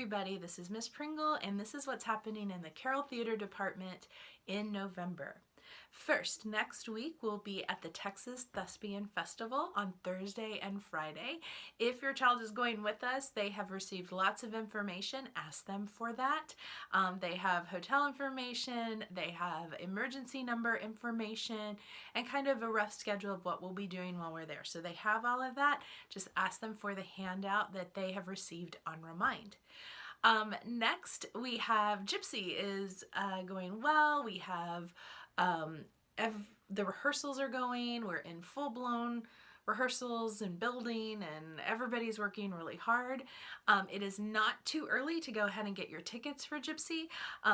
everybody, this is Miss Pringle and this is what's happening in the Carroll Theatre department in November. First, next week we'll be at the Texas Thespian Festival on Thursday and Friday. If your child is going with us, they have received lots of information. Ask them for that. They have hotel information, they have emergency number information, and kind of a rough schedule of what we'll be doing while we're there. So they have all of that. Just ask them for the handout that they have received on Remind. Next, we have Gypsy is going well. We have the rehearsals are going. We're in full-blown rehearsals and building, and everybody's working really hard. It is not too early to go ahead and get your tickets for Gypsy.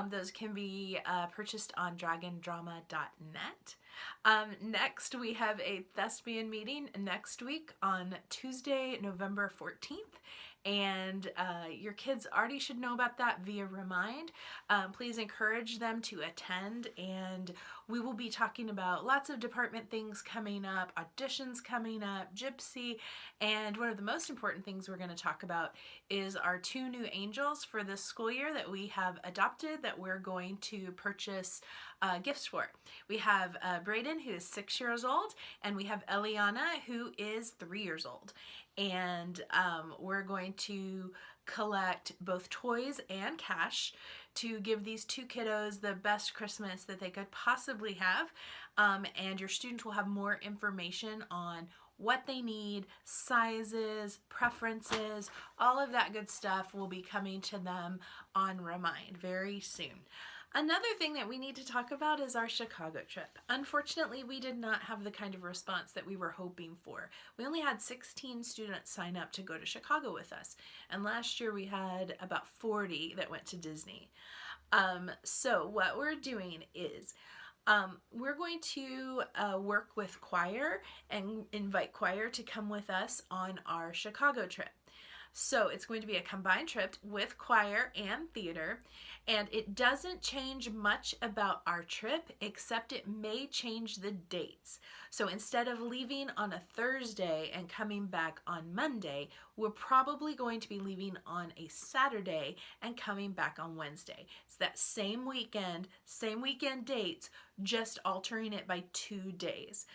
Those can be purchased on dragondrama.net. Next, we have a thespian meeting next week on Tuesday, November 14th. And your kids already should know about that via Remind. Please encourage them to attend, and we will be talking about lots of department things coming up, auditions coming up, Gypsy, and one of the most important things we're going to talk about is our 2 new angels for this school year that we have adopted that we're going to purchase gifts for. We have Brayden, who is 6 years old, and we have Eliana, who is 3 years old. And we're going to collect both toys and cash to give these 2 kiddos the best Christmas that they could possibly have. And your students will have more information on what they need, sizes, preferences, all of that good stuff will be coming to them on Remind very soon. Another thing that we need to talk about is our Chicago trip. Unfortunately, we did not have the kind of response that we were hoping for. We only had 16 students sign up to go to Chicago with us, and last year we had about 40 that went to Disney. So what we're doing is we're going to work with choir and invite choir to come with us on our Chicago trip. So it's going to be a combined trip with choir and theater, and it doesn't change much about our trip except it may change the dates. So instead of leaving on a Thursday and coming back on Monday, we're probably going to be leaving on a Saturday and coming back on Wednesday. It's that same weekend dates, just altering it by 2 days.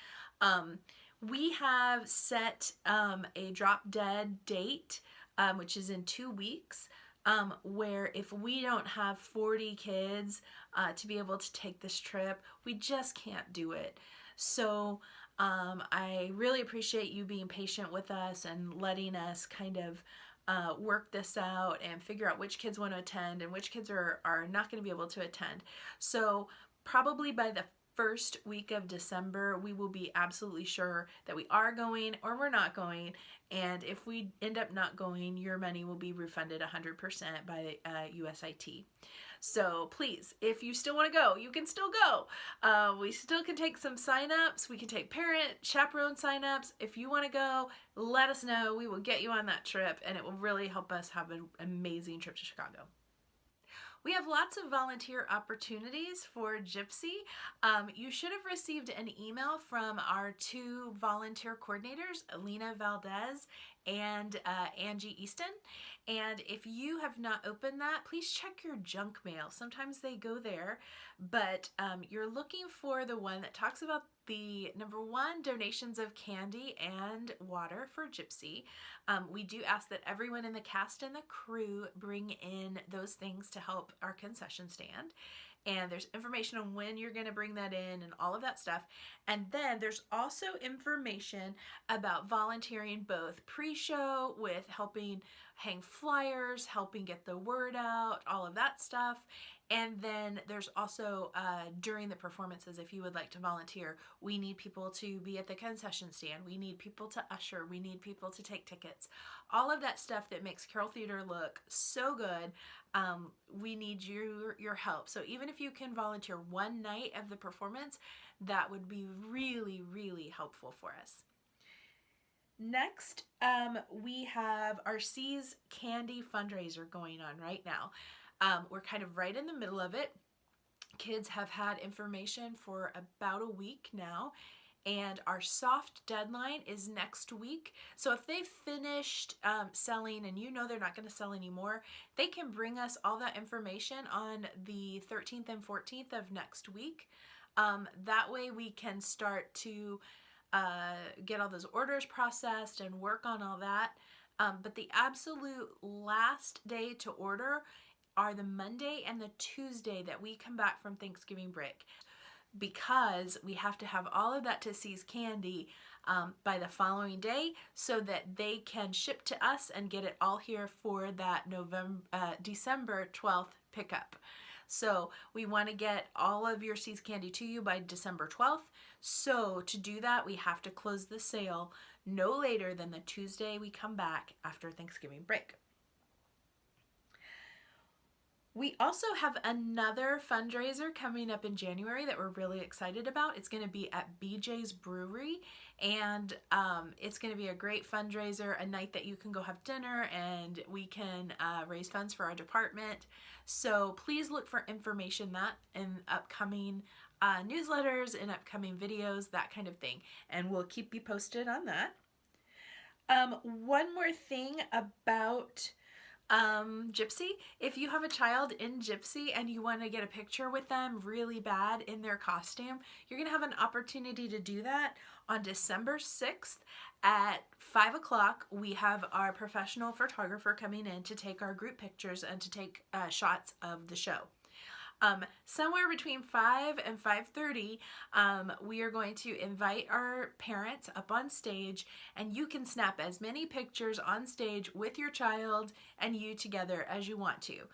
We have set a drop dead date, which is in 2 weeks, where if we don't have 40 kids to be able to take this trip, we just can't do it. So I really appreciate you being patient with us and letting us kind of work this out and figure out which kids want to attend and which kids are not going to be able to attend. So probably by the first week of December, we will be absolutely sure that we are going or we're not going. And if we end up not going, your money will be refunded 100% by USIT. So please, if you still want to go, you can still go. We still can take some sign-ups. We can take parent, chaperone sign-ups. If you want to go, let us know. We will get you on that trip, and it will really help us have an amazing trip to Chicago. We have lots of volunteer opportunities for Gypsy. You should have received an email from our 2 volunteer coordinators, Alina Valdez and Angie Easton. And if you have not opened that, please check your junk mail. Sometimes they go there, but you're looking for the one that talks about the number 1, donations of candy and water for Gypsy. We do ask that everyone in the cast and the crew bring in those things to help our concession stand. And there's information on when you're going to bring that in and all of that stuff. And then there's also information about volunteering both pre-show with helping hang flyers, helping get the word out, all of that stuff. And then there's also during the performances, if you would like to volunteer, we need people to be at the concession stand. We need people to usher. We need people to take tickets. All of that stuff that makes Carroll Theatre look so good. We need your help. So even if you can volunteer one night of the performance, that would be really, really helpful for us. Next, we have our C's Candy fundraiser going on right now. We're kind of right in the middle of it. Kids have had information for about a week now, and our soft deadline is next week. So if they've finished selling and you know they're not going to sell anymore, they can bring us all that information on the 13th and 14th of next week. That way we can start to get all those orders processed and work on all that. But the absolute last day to order are the Monday and the Tuesday that we come back from Thanksgiving break, because we have to have all of that to See's Candy by the following day so that they can ship to us and get it all here for that December 12th pickup. So we want to get all of your See's Candy to you by December 12th. So to do that, we have to close the sale no later than the Tuesday we come back after Thanksgiving break. We also have another fundraiser coming up in January that we're really excited about. It's going to be at BJ's Brewery, and it's going to be a great fundraiser, a night that you can go have dinner and we can raise funds for our department. So please look for information that in upcoming newsletters and upcoming videos, that kind of thing, and we'll keep you posted on that. One more thing about Gypsy. If you have a child in Gypsy and you want to get a picture with them really bad in their costume, you're going to have an opportunity to do that on December 6th at 5 o'clock. We have our professional photographer coming in to take our group pictures and to take shots of the show. Somewhere between 5 and 5:30, we are going to invite our parents up on stage, and you can snap as many pictures on stage with your child and you together as you want to.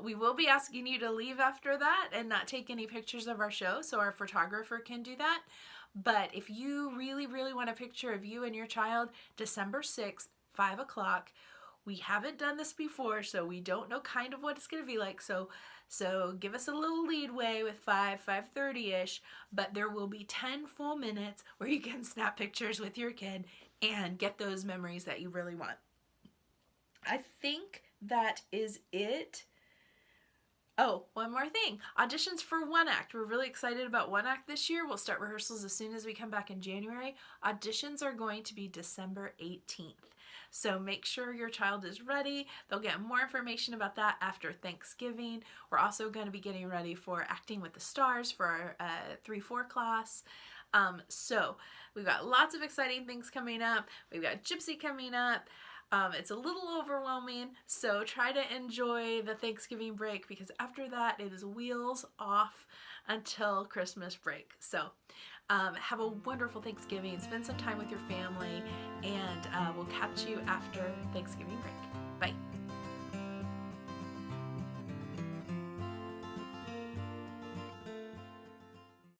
We will be asking you to leave after that and not take any pictures of our show, so our photographer can do that. But if you really, really want a picture of you and your child, December 6th, 5 o'clock, we haven't done this before, so we don't know kind of what it's going to be like. So give us a little leadway with 5:30-ish, but there will be 10 full minutes where you can snap pictures with your kid and get those memories that you really want. I think that is it. Oh, one more thing. Auditions for One Act. We're really excited about One Act this year. We'll start rehearsals as soon as we come back in January. Auditions are going to be December 18th. So make sure your child is ready. They'll get more information about that after Thanksgiving. We're also going to be getting ready for Acting with the Stars for our 3-4 class. So we've got lots of exciting things coming up. We've got Gypsy coming up. It's a little overwhelming, so try to enjoy the Thanksgiving break, because after that it is wheels off until Christmas break. So have a wonderful Thanksgiving, spend some time with your family, and we'll catch you after Thanksgiving break. Bye.